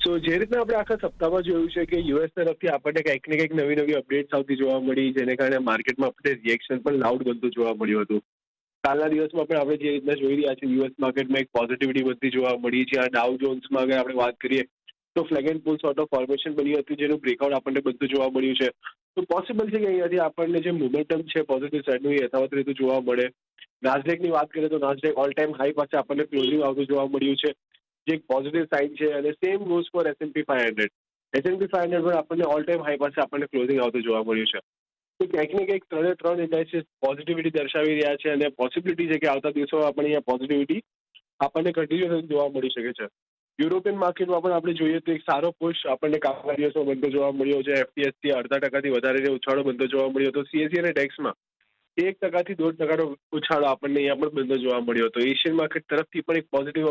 સો જે રીતના આપણે આખા સપ્તાહમાં જોયું છે કે યુએસ તરફથી આપણને કંઈક ને કંઈક નવી નવી અપડેટ્સ આવતી જોવા મળી, જેને કારણે માર્કેટમાં આપણને રિએક્શન પણ લાઉડ બનતું જોવા મળ્યું હતું. કાલના દિવસમાં પણ આપણે જે રીતના જોઈ રહ્યા છીએ યુએસ માર્કેટમાં એક પોઝિટિવિટી વધતી જોવા મળી છે. આ ડાઉ જોન્સમાં અગર આપણે વાત કરીએ તો flag and pole sort of formation બન્યું હતું, જેનું બ્રેકઆઉટ આપણને બધું જોવા મળ્યું છે. તો પોસિબલ છે કે અહીંયાથી આપણને જે મોમેન્ટમ છે પોઝિટિવ સાઇડનું એ યથાવત રીતે જોવા મળે. નાસ્ડેકની વાત કરીએ તો નાસ્ડેક ઓલ ટાઈમ હાઈ પાસે આપણને ક્લોઝિંગ આવતું જોવા મળ્યું છે, જે એક પોઝિટિવ સાઇન છે. અને same goes four S&P 500. S&P 500 પર આપણને ઓલ ટાઈમ હાઈ પાસે આપણને ક્લોઝિંગ આવતું જોવા મળ્યું છે. તો ક્યાંક ને ક્યાંક ત્રણ ઇન્ડાઇસીસ પોઝિટિવિટી દર્શાવી રહ્યા છે અને પોસિબિલિટી છે કે આવતા દિવસોમાં આપણને અહીંયા પોઝિટિવિટી આપણને કન્ટિન્યુ જોવા મળી શકે છે. યુરોપિયન માર્કેટમાં પણ આપણે જોઈએ તો એક સારો પુશ આપણને કાલના દિવસમાં બનતો જોવા મળ્યો છે. FTSE 0.5% વધારે ઉછાળો બનતો જોવા મળ્યો હતો. CAC અને ડેક્સમાં 1% થી 1.5% ઉછાળો આપણને અહીંયા પણ બનતો જોવા મળ્યો હતો. એશિયન માર્કેટ તરફથી પણ એક પોઝિટિવ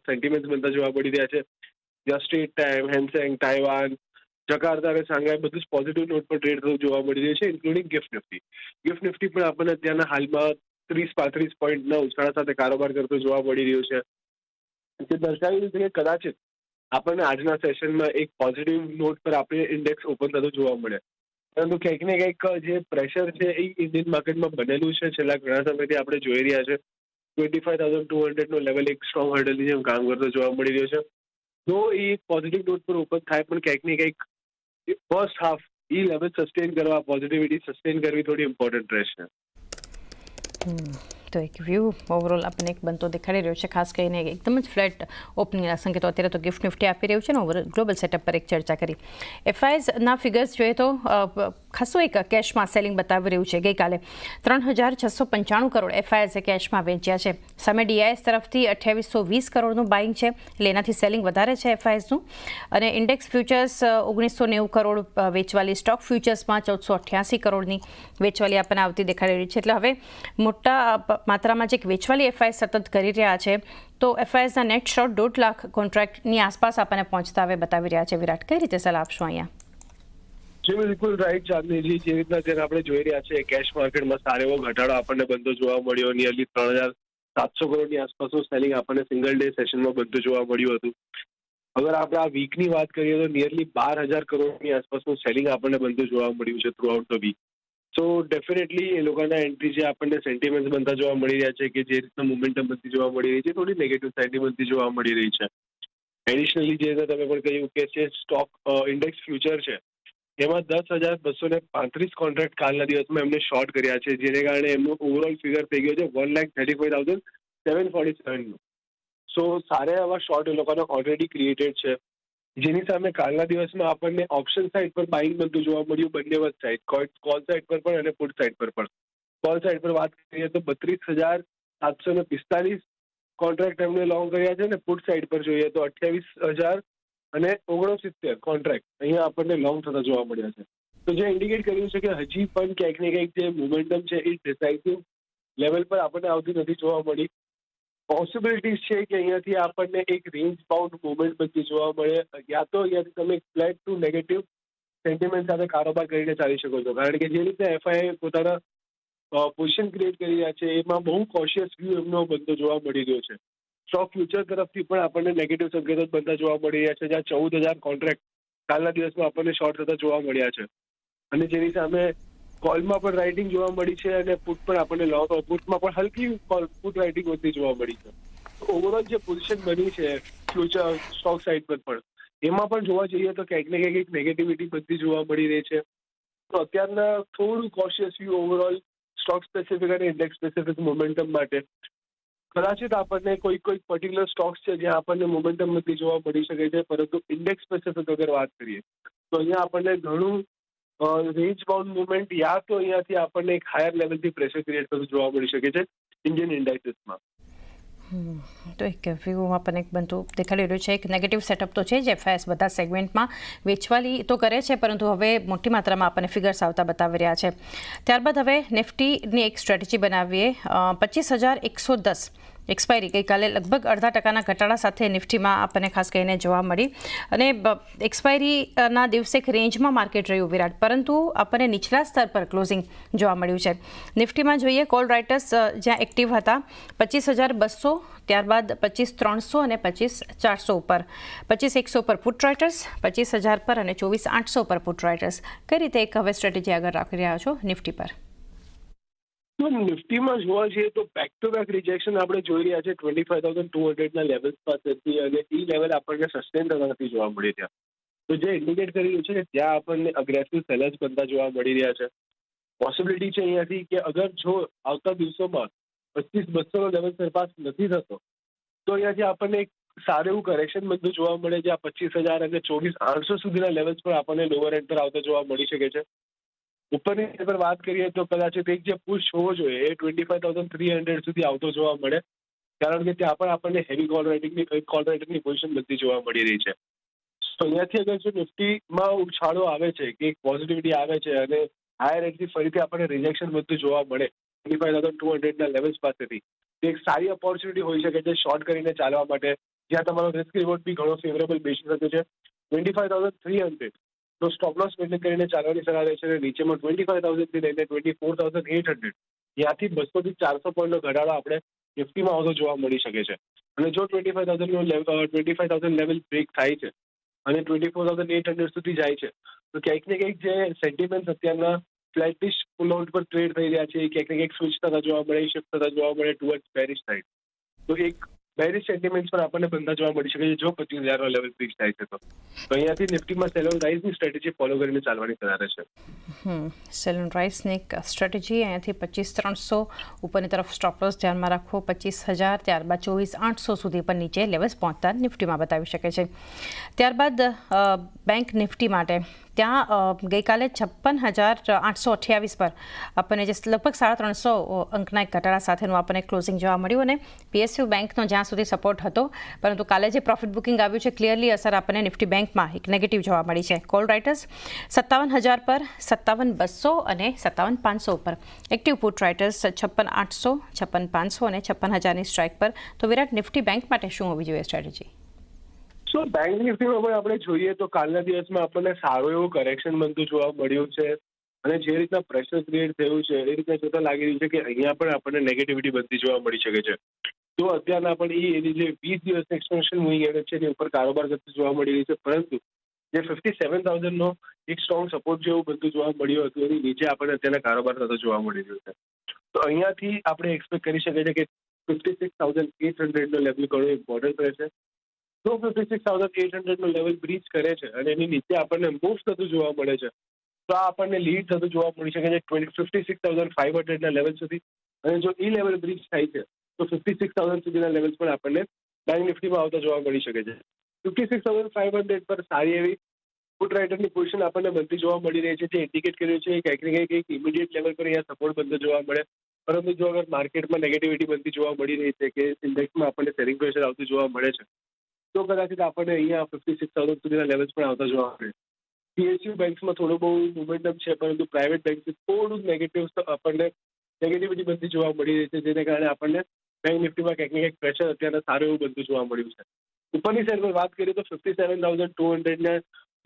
સેન્ટિમેન્ટ બનતા જોવા મળી રહ્યા છે. જ્યાં સ્ટ્રેટ ટાઈમ, હેન્સેંગ, તાઇવાન, જકાર્તા અને શાંઘાઈ બધું જ પોઝિટિવ નોટ પર ટ્રેડ થતું જોવા મળી રહ્યું છે, including gift Nifty. Gift Nifty પણ આપણને અત્યારના હાલમાં 30-35 પોઈન્ટના ઉછાળા સાથે કારોબાર કરતો જોવા મળી રહ્યો છે. જે દર્શાવી રહ્યું છે કે કદાચ આપણને આજના સેશનમાં એક પોઝિટિવ નોટ પર આપણે ઇન્ડેક્સ ઓપન થતું જોવા મળે. પરંતુ કંઈક ને કંઈક જે પ્રેશર છે એ ઇન્ડિયન માર્કેટમાં બનેલું છે. છેલ્લા ઘણા સમયથી આપણે જોઈ રહ્યા છે 25,200નો લેવલ એક સ્ટ્રોંગ હર્ડલની જેમ કામ કરતો જોવા મળી રહ્યો છે. તો એ એક પોઝિટિવ નોટ પર ઓપન થાય, પણ ક્યાંક ને ક્યાંક ફર્સ્ટ હાફ એ લેવલ સસ્ટેન કરવા, પોઝિટિવિટી સસ્ટેન કરવી થોડી ઇમ્પોર્ટન્ટ રહેશે. તો એક વ્યૂ ઓવરઓલ આપણને એક બનતો દેખાડી રહ્યો છે, ખાસ કરીને એકદમ જ ફ્લેટ ઓપનિંગના સંકેતો અત્યારે તો ગિફ્ટ નિફ્ટી આપી રહ્યું છે ને. ઓવર ગ્લોબલ સેટઅપ પર એક ચર્ચા કરી. FISના ફિગર્સ જોઈએ તો ખાસું એક કેશમાં સેલિંગ બતાવી રહ્યું છે. ગઈકાલે 3,695 કરોડ FISએ કેશમાં વેચ્યા છે. સામે DIS તરફથી 2820 કરોડનું બાઇંગ છે, એટલે એનાથી સેલિંગ વધારે છે FISનું. અને ઇન્ડેક્સ ફ્યુચર્સ 1990 કરોડ વેચવાલી, સ્ટોક ફ્યુચર્સમાં 1488 કરોડની વેચવાલી આપણને આવતી દેખાડી રહી છે. એટલે હવે મોટા માત્રામાં જે વેચવાલી FIS સતત કરી રહ્યા છે, તો FISના નેટ શોર્ટ 1.5 લાખ કોન્ટ્રાક્ટની આસપાસ આપણને પહોંચતા હવે બતાવી રહ્યા છે. વિરાટ, કઈ રીતે સલાહ આપશો અહીંયા? જી બિલકુલ રાઈટ ચાંદનીજી. જે રીતના જેને આપણે જોઈ રહ્યા છીએ કેશ માર્કેટમાં સારો એવો ઘટાડો આપણને બનતો જોવા મળ્યો. નિયરલી 3,700 કરોડની આસપાસનું સેલિંગ આપણને સિંગલ ડે સેશનમાં બનતું જોવા મળ્યું હતું. અગર આપણે આ વીકની વાત કરીએ તો નિયરલી 12,000 કરોડની આસપાસનું સેલિંગ આપણને બનતું જોવા મળ્યું છે throughout the week. So definitely એ લોકોના એન્ટ્રી જે આપણને સેન્ટિમેન્ટ બનતા જોવા મળી રહ્યા છે, કે જે રીતના મોમેન્ટમ બનતી જોવા મળી રહી છે, થોડી નેગેટિવ સાઇડની બનતી જોવા મળી રહી છે. એડિશનલી જે રીતે તમે પણ કહ્યું કે જે સ્ટોક ઇન્ડેક્સ ફ્યુચર છે એમાં 10,235 કોન્ટ્રાક્ટ કાલના દિવસમાં એમને શોર્ટ કર્યા છે, જેને કારણે એમનો ઓવરઓલ ફિગર થઈ ગયો છે 1,35,747. સો સારા એવા શોર્ટ એ લોકોને ઓલરેડી ક્રિએટેડ છે, જેની સામે કાલના દિવસમાં આપણને ઓપ્શન સાઇડ પર બાઇંગ બનતું જોવા મળ્યું, બંને વચ્ચે સાઇડ, કોલ સાઇડ પર પણ અને પુટ સાઇડ પર પણ. કોલ સાઇડ પર વાત કરીએ તો 32,745 કોન્ટ્રાક્ટ એમને લોંગ કર્યા છે, અને પુટ સાઇડ પર જોઈએ તો 28,069 કોન્ટ્રાક્ટ અહીંયા આપણને લોંગ થતા જોવા મળ્યા છે. તો જે ઇન્ડિકેટ કર્યું છે કે હજી પણ ક્યાંક ને ક્યાંક જે મોમેન્ટમ છે એ ડિસાઇસિવ લેવલ પર આપણને આવતી નથી જોવા મળી. પોસિબિલિટીઝ છે કે અહીંયાથી આપણને એક રેન્જ બાઉન્ડ મુવમેન્ટ બનતી જોવા મળે, યા તો અહીંયાથી તમે ફ્લેટ ટુ નેગેટિવ સેન્ટિમેન્ટ સાથે કારોબાર કરીને ચાલી શકો છો. કારણ કે જે રીતે FI પોતાના પોઝિશન ક્રિએટ કરી રહ્યા છે એમાં બહુ કોશિયસ વ્યૂ એમનો બનતો જોવા મળી રહ્યો છે. સ્ટોક ફ્યુચર તરફથી પણ આપણને નેગેટિવ સંકેતો બનતા જોવા મળી રહ્યા છે, જ્યાં 14,000 કોન્ટ્રાક્ટ કાલના દિવસમાં આપણને શોર્ટ થતા જોવા મળ્યા છે. અને જેની સામે કોલમાં પણ રાઇટિંગ જોવા મળી છે, અને પુટ પણ આપણને પુટમાં પણ હલકી પુટ રાઇટિંગ વધતી જોવા મળી છે. ઓવરઓલ જે પોઝિશન બની છે ફ્યુચર સ્ટોક સાઇડ પર પણ, એમાં પણ જોવા જઈએ તો ક્યાંક ને ક્યાંક એક નેગેટિવિટી બધી જોવા મળી રહી છે. તો અત્યારના થોડું cautious view overall stock specific અને ઇન્ડેક્સ સ્પેસિફિક મોમેન્ટમ માટે. કદાચિત આપણને કોઈ પર્ટિક્યુલર સ્ટોક્સ છે જ્યાં આપણને મોમેન્ટમ નથી જોવા મળી શકે છે, પરંતુ ઇન્ડેક્સ સ્પેસિફિક અગર વાત કરીએ તો અહીંયા આપણને ઘણું રેન્જ બાઉન્ડ મુવમેન્ટ, યા તો અહીંયાથી આપણને એક હાયર લેવલથી પ્રેશર ક્રિએટ થતું જોવા મળી શકે છે ઇન્ડિયન ઇન્ડાઇસીસમાં. તો એક વ્યૂ આપણને એક બનતું દેખાડી રહ્યું છે. એક નેગેટિવ સેટઅપ તો છે જ FIS બધા સેગમેન્ટમાં વેચવાલી તો કરે છે, પરંતુ હવે મોટી માત્રામાં આપણને ફિગર્સ આવતા બતાવી રહ્યા છે. ત્યારબાદ હવે નિફ્ટીની એક સ્ટ્રેટેજી બનાવીએ. 25,110 એક્સપાયરી ગઈકાલે લગભગ 0.5% ઘટાડા સાથે નિફ્ટીમાં આપણને ખાસ કરીને જોવા મળી અને એક્સપાયરીના દિવસે એક રેન્જમાં માર્કેટ રહ્યું વિરાટ, પરંતુ આપણને નીચલા સ્તર પર ક્લોઝિંગ જોવા મળ્યું છે. નિફ્ટીમાં જોઈએ કોલ રાઇટર્સ જ્યાં એક્ટિવ હતા 25,200, ત્યારબાદ 25,300 અને 25,400 ઉપર, 25,100 પર પુટ રાઇટર્સ, 25,000 પર અને 24,800 પર પુટ રાઇટર્સ. કઈ રીતે એક હવે સ્ટ્રેટેજી આગળ રાખી રહ્યા છો નિફ્ટી પર? તો નિફ્ટીમાં જોવા જઈએ તો બેક ટુ બેક રિજેક્શન આપણે જોઈ રહ્યા છે 25,200 લેવલ્સ પાસેથી, અને એ લેવલ આપણને સસ્ટેન થતા નથી જોવા મળી રહ્યા. તો જે ઇન્ડિકેટ કરી રહ્યું છે કે ત્યાં આપણને અગ્રેસિવ સેલર્સ બનતા જોવા મળી રહ્યા છે. પોસિબિલિટી છે અહીંયાથી કે અગર જો આવતા દિવસોમાં 25,200 લેવલ સરપાસ નથી થતો તો અહીંયાથી આપણને એક સારું એવું કરેક્શન બનતું જોવા મળે, જ્યાં 25,000 અને 24,800 સુધીના લેવલ્સ પર આપણને લોઅર એન્ડ પર આવતા જોવા મળી શકે છે. ઉપરની સાઈડ પર વાત કરીએ તો કદાચ એક જે પુશ હોવો જોઈએ એ 25,300 સુધી આવતો જોવા મળે, કારણ કે ત્યાં પણ આપણને હેવી કોલ રાઇટિંગની પોઝિશન બધી જોવા મળી રહી છે. તો અહીંયાથી અગર જો નિફ્ટીમાં ઉછાળો આવે છે કે એક પોઝિટિવિટી આવે છે અને હાયર રેટથી ફરીથી આપણને રિજેક્શન બધું જોવા મળે 25,200 લેવલ્સ પાસેથી, એક સારી ઓપોર્ચ્યુનિટી હોઈ શકે છે શોર્ટ કરીને ચાલવા માટે, જ્યાં તમારો રિસ્ક રિવોર્ડ બી ઘણો ફેવરેબલ બેસી શકે છે. 25,300 તો સ્ટોપ લોસ મેન્ટેન કરીને ચાલવાની સલાહ રહેશે, અને નીચેમાં 25,000 થી લઈને 24,800 ત્યાંથી 200 થી 400 પોઈન્ટનો ઘટાડો આપણે નિફ્ટીમાં આવતો જોવા મળી શકે છે. અને જો 25,000 લેવલ બ્રેક થાય છે અને 24,800 સુધી જાય છે તો ક્યાંક ને ક્યાંક જે સેન્ટિમેન્ટ અત્યારના ફ્લેટિશ પુલ આઉટ પર ટ્રેડ થઈ રહ્યા છે, ક્યાંક ને ક્યાંક સ્વિચ થતા જોવા મળે, શિફ્ટ થતા જોવા મળે ટુવર્ડ્સ બેરિશ સાઇડ. તો એક બેરિશ સેન્ટિમેન્ટ્સ પર આપણને બનતા જોવા મળી શકે છે જો 25,000 લેવલ બ્રેક થાય છે. તો અહીંયાથી નિફ્ટીમાં સેલ ઓન રાઇઝની સ્ટ્રેટેજી ફોલો કરીને ચાલવાની સલાહ રહેશે. સેલ ઓન રાઇઝની એક સ્ટ્રેટેજી અહીંયાથી 25,300 ઉપરની તરફ સ્ટોપ લોસ ધ્યાનમાં રાખવો, 25,000 ત્યારબાદ 24,800 સુધી પર નીચે લેવલ્સ પહોંચતા નિફ્ટીમાં બતાવી શકે છે. ત્યારબાદ બેંક નિફ્ટી માટે ત્યાં ગઈકાલે 56,828 પર આપણને જે લગભગ 350 અંકના એક ઘટાડા સાથેનું આપણને ક્લોઝિંગ જોવા મળ્યું, અને PSU બેંકનો જ્યાં સુધી સપોર્ટ હતો, પરંતુ કાલે જે પ્રોફિટ બુકિંગ આવ્યું છે ક્લિયરલી અસર આપણને નિફ્ટી બેંકમાં એક નેગેટિવ જોવા મળી છે. કોલ રાઇટર્સ 57,000 પર, 57,200 અને 57,500 ઉપર, એક્ટિવ પુટ રાઇટર્સ 56,800, 56,500 અને 56,000ની સ્ટ્રાઇક પર. તો વિરાટ, નિફ્ટી બેંક માટે શું હોવી જોઈએ સ્ટ્રેટેજી? સો બેંક નિફ્ટીમાં પણ આપણે જોઈએ તો કાલના દિવસમાં આપણને સારું એવું કરેક્શન બનતું જોવા મળ્યું છે, અને જે રીતના પ્રેશર ક્રિએટ થયું છે એ રીતના જોતા લાગી રહ્યું છે કે અહીંયા પણ આપણને નેગેટિવિટી બનતી જોવા મળી શકે છે. તો અત્યારના પણ એની જે 20 દિવસ એક્સપેન્શન મૂવિંગ એવરેજ છે એની ઉપર કારોબાર કરતું જોવા મળી રહ્યું છે, પરંતુ જે 57,000નો એક સ્ટ્રોંગ સપોર્ટ જેવું બનતું જોવા મળ્યું હતું એની નીચે આપણને અત્યારના કારોબાર થતો જોવા મળી રહ્યું છે. તો અહીંયાથી આપણે એક્સપેક્ટ કરી શકીએ છીએ કે 56,800નો લેવલ ઘણો ઇમ્પોર્ટન્ટ રહેશે. જો 56,800નો લેવલ બ્રીચ કરે છે અને એની નીચે આપણને મૂવ થતું જોવા મળે છે તો આ આપણને લીડ થતું જોવા મળી શકે છે 56,500ના લેવલ સુધી, અને જો એ લેવલ બ્રીચ થાય છે તો 56,000 સુધીના લેવલ્સ પણ આપણને બેંક નિફ્ટીમાં આવતા જોવા મળી શકે છે. 56,500 પર સારી એવી પુટ રાઇટરની પોઝિશન આપણને બનતી જોવા મળી રહી છે, જે ઇન્ડિકેટ કર્યું છે કે ક્યાંક ને ક્યાંક એક ઇમિડિયેટ લેવલ પર અહીંયા સપોર્ટ બનતો જોવા મળે. પરંતુ જો અગર માર્કેટમાં નેગેટિવિટી બનતી જોવા મળી રહી છે કે ઇન્ડેક્સમાં આપણને સેલિંગ પ્રેશર આવતું જોવા મળે છે તો કદાચ આપણને અહીંયા 56,000 સુધીના લેવલ્સ પણ આવતા જોવા મળે. PSU બેંક્સમાં થોડું બહુ મોમેન્ટમ છે, પરંતુ પ્રાઇવેટ બેંક્સ થોડું નેગેટિવ આપણને નેગેટિવિટી બનતી જોવા મળી રહી છે, જેને કારણે આપણને બેંક નિફ્ટીમાં ક્યાંક ને ક્યાંક પ્રેશર અત્યારે સારું એવું બનતું જોવા મળ્યું છે. ઉપરની સાઈડ પર વાત કરીએ તો 57,200 ને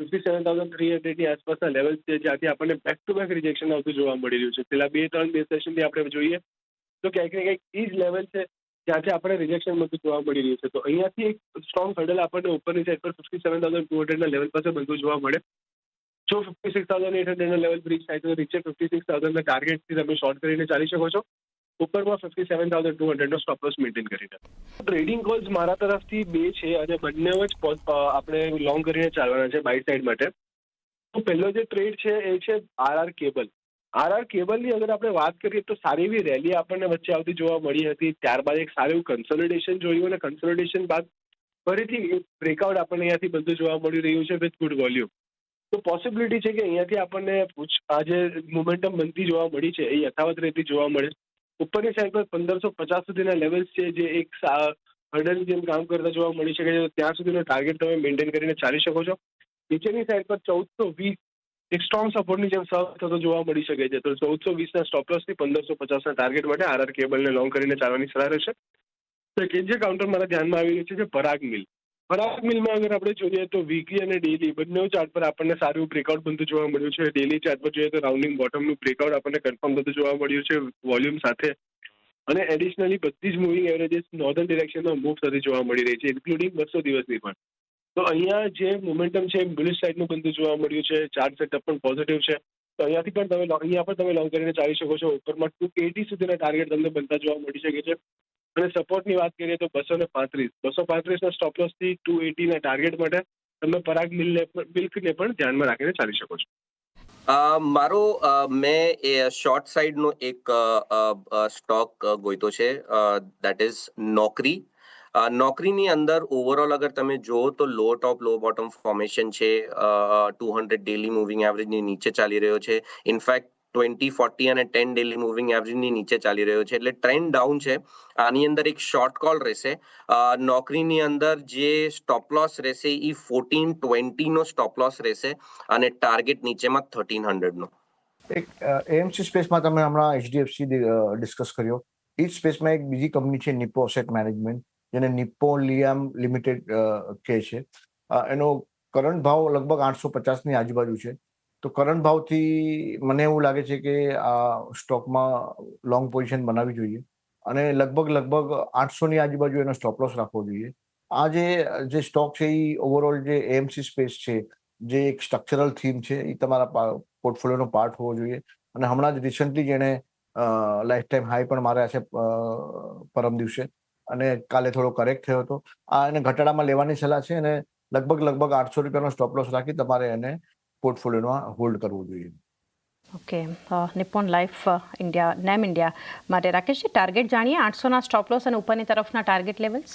57,300ની આસપાસના લેવલ્સ છે, જ્યાંથી આપણને બેક ટુ બેક રિજેક્શન આવતું જોવા મળી રહ્યું છે. છેલ્લા 2-3 સેશનથી આપણે જોઈએ તો ક્યાંક ને ક્યાંક એ જ લેવલ છે જ્યાંથી આપણે રિજેક્શન બધું જોવા મળી રહ્યું છે. તો અહીંયાથી એક સ્ટ્રોંગ હર્ડલ આપણને ઉપરની સાઈડ પર 57,200ના લેવલ પાસે બનતું જોવા મળે. જો 56,800ના લેવલ બ્રીચ થાય તો નીચે 56,000ના ટાર્ગેટથી તમે શોર્ટ કરીને ચાલી શકો છો, ઉપરમાં 57,200નો સ્ટોપ લોસ મેન્ટેન કરીને. ટ્રેડિંગ કોલ્સ મારા તરફથી 2 છે અને બંને જ આપણે લોંગ કરીને ચાલવાના છે બાય સાઈડ માટે. તો પહેલો જે ટ્રેડ છે એ છે RR કેબલ. RR કેબલની અગર આપણે વાત કરીએ તો સારી એવી રેલી આપણને વચ્ચે આવતી જોવા મળી હતી, ત્યારબાદ એક સારું એવું કન્સોલિડેશન જોયું, અને કન્સોલિડેશન બાદ ફરીથી બ્રેકઆઉટ આપણને અહીંયાથી બધું જોવા મળી રહ્યું છે વિથ ગુડ વોલ્યુમ. તો પોસિબિલિટી છે કે અહીંયાથી આપણને આ જે મોમેન્ટમ બનતી જોવા મળી છે એ યથાવત રહેતી જોવા મળે. ઉપરની સાઈડ પર 1,550 સુધીના લેવલ્સ છે જે એક હર્ડલની જેમ કામ કરતા જોવા મળી શકે છે, ત્યાં સુધીનો ટાર્ગેટ તમે મેન્ટેન કરીને ચાલી શકો છો. નીચેની સાઈડ પર 1,420 એક સ્ટ્રોંગ સપોર્ટની જેમ સર્વ થતો જોવા મળી શકે છે. તો 1,420ના સ્ટોપ લોસથી 1,550ના ટાર્ગેટ માટે RR કેબલને લોંગ કરીને ચાલવાની સલાહ રહેશે. સેકન્ડ જે કાઉન્ટર મારા ધ્યાનમાં આવી રહ્યું છે પરાગ મિલ. પરાગ મિલમાં અગર આપણે જોઈએ તો વીકલી અને ડેલી બંને ચાર્ટ પર આપણને સારું બ્રેકઆઉટ બનતું જોવા મળ્યું છે. ડેલી ચાર્ટ પર જોઈએ તો રાઉન્ડિંગ બોટમનું બ્રેકઆઉટ આપણને કન્ફર્મ થતું જોવા મળ્યું છે વોલ્યુમ સાથે. અને એડિશનલી બધી જ મૂવિંગ એવરેજીસ નોર્ધન ડિરેક્શનમાં મૂવ થતી જોવા મળી રહી છે, ઇન્ક્લુડિંગ 200 દિવસની પણ. તો અહીંયા જે મોમેન્ટમ છે બુલિશ સાઇડનું બનતું જોવા મળ્યું છે. ચાર્ટ સેટઅપ પણ પોઝિટિવ છે. તો અહીંયાથી પણ અહીંયા પણ તમે લોંગ કરીને ચાલી શકો છો. ઉપરમાં 280 સુધીના ટાર્ગેટ તમને બનતા જોવા મળી શકે છે. અને સપોર્ટની વાત કરીએ તો 235ના સ્ટોપ લોસથી 280ના ટાર્ગેટ માટે તમે પરાગ મિલ્કને પણ ધ્યાનમાં રાખીને ચાલી શકો છો. મેં શોર્ટ સાઈડનો એક સ્ટોક ગોઈતો છે, દેટ ઇઝ નોકરી. નોકરીની અંદર ઓવરઓલ અગર તમે જુઓ તો લો ટોપ લો બોટમ ફોર્મેશન છે, 200 ડેલી મૂવિંગ એવરેજની નીચે ચાલી રહ્યો છે. ઇનફેક્ટ 20, 40 અને 10 ડેલી મૂવિંગ એવરેજની નીચે ચાલી રહ્યો છે, એટલે ટ્રેન્ડ ડાઉન છે. આની અંદર એક શોર્ટ કોલ રહેશે. નોકરીની અંદર જે સ્ટોપ લોસ રહેશે એ 1420 સ્ટોપ લોસ રહેશે અને ટાર્ગેટ નીચેમાં 1300 એક એએમસી સ્પેસમાં તમે હમણાં એચડીએફસી ડિસ્કસ કર્યો. એ જ સ્પેસમાં એક બીજી કંપની છે નિપ્પો એસેટ મેનેજમેન્ટ, જેને નિપ્પો લિયામ લિમિટેડ કહે છે. એનો કરંટ ભાવ લગભગ 850ની આજુબાજુ છે. તો કરંટ ભાવથી મને એવું લાગે છે કે આ સ્ટોકમાં લોંગ પોઝિશન બનાવવી જોઈએ અને લગભગ 800ની આજુબાજુ એનો સ્ટોપ લોસ રાખવો જોઈએ. આ જે સ્ટોક છે એ ઓવરઓલ જે એએમસી સ્પેસ છે, જે એક સ્ટ્રક્ચરલ થીમ છે, એ તમારા પોર્ટફોલિયોનો પાર્ટ હોવો જોઈએ. અને હમણાં જ રિસન્ટલી જેણે લાઈફ ટાઈમ હાઈ પણ માર્યા છે પરમ દિવસે, અને કાલે થોડો કરેક્ટ થયો હતો. આ એને ઘટાડામાં લેવાની સલાહ છે અને લગભગ 800 રૂપિયાનો સ્ટોપ લોસ રાખી તમારે એને પોર્ટફોલિયોમાં હોલ્ડ કરવું જોઈએ. Okay, Nippon life India name India માટે રાકેશજી ટાર્ગેટ જાણીએ. 800ના સ્ટોપ લોસ અને ઉપરની તરફના ટાર્ગેટ લેવલ્સ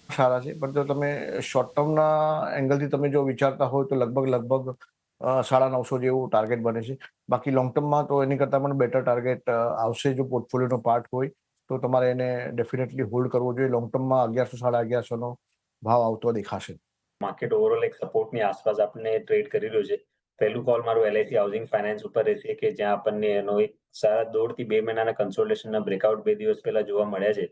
સારા છે, પણ જો તમે શોર્ટ ટર્મના એંગલથી તમે જો વિચારતા હોય તો લગભગ 950 જેવું ટાર્ગેટ બને છે. બાકી લોંગ ટર્મમાં તો એની કરતાં પણ બેટર ટાર્ગેટ આવશે. જો પોર્ટફોલિયોનો પાર્ટ હોય તો તમારે એને ડેફિનેટલી હોલ્ડ કરવો જોઈએ. લોંગ ટર્મમાં 1100 1150નો ભાવ આવતો દેખાશે. માર્કેટ ઓવરઓલ એક સપોર્ટની આસપાસ આપણને ટ્રેડ કરી રહ્યો છે. પહેલું કોલ મારું એલઆઈસી હાઉસિંગ ફાઇનાન્સ ઉપર રહેશે કે જ્યાં આપણને એનો એક સારા 1.5 થી 2 મહિનાના કન્સોલિડેશનના બ્રેકઆઉટ 2 દિવસ પહેલા જોવા મળ્યા છે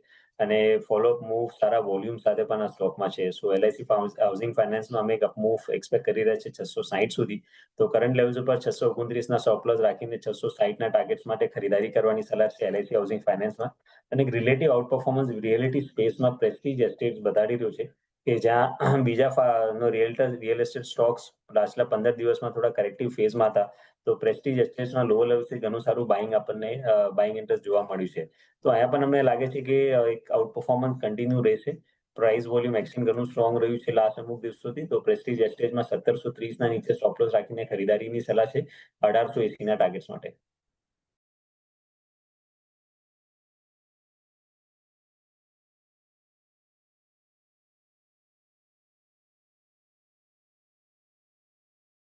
અને ફોલોઅપ મૂવ સારા વોલ્યુમ સાથે પણ આ સ્ટોકમાં છે. સો એલઆઈસી હાઉસિંગ ફાઇનાન્સમાં અમે એક મૂવ એક્સપેક્ટ કરી રહ્યા છીએ 660 સુધી. તો કરંટ લેવલ્સ ઉપર 629ના સ્ટોપ લોસ રાખીને 660ના ટાર્ગેટ્સ માટે ખરીદારી કરવાની સલાહ છે એલઆઈસી હાઉસિંગ ફાઇનાન્સમાં. અને એક રિલેટિવ આઉટ પરફોર્મન્સ રિયલિટી સ્પેસમાં પ્રેસ્ટીજ એસ્ટેટ્સ બતાડી રહ્યું છે કે જ્યાં બીજા રિયલ એસ્ટેટ સ્ટોક્સ પાછલા 15 દિવસમાં થોડા કરેક્ટિવ ફેઝમાં હતા. તો પ્રેસ્ટીજ એસ્ટેટ્સના લોઅર લેવલથી ઘણું સારું બાઇંગ ઇન્ટરેસ્ટ જોવા મળ્યું છે. તો અહીંયા પણ અમને લાગે છે કે એક આઉટ પરફોર્મન્સ કન્ટિન્યુ રહેશે. પ્રાઇસ વોલ્યુમ એક્શન ઘણું સ્ટ્રોંગ રહ્યું છે લાસ્ટ અમુક દિવસોથી. તો પ્રેસ્ટીજ એસ્ટેટમાં 1730ના નીચે સ્ટોપ લોસ રાખીને ખરીદારીની સલાહ છે 1880ના ટાર્ગેટ્સ માટે.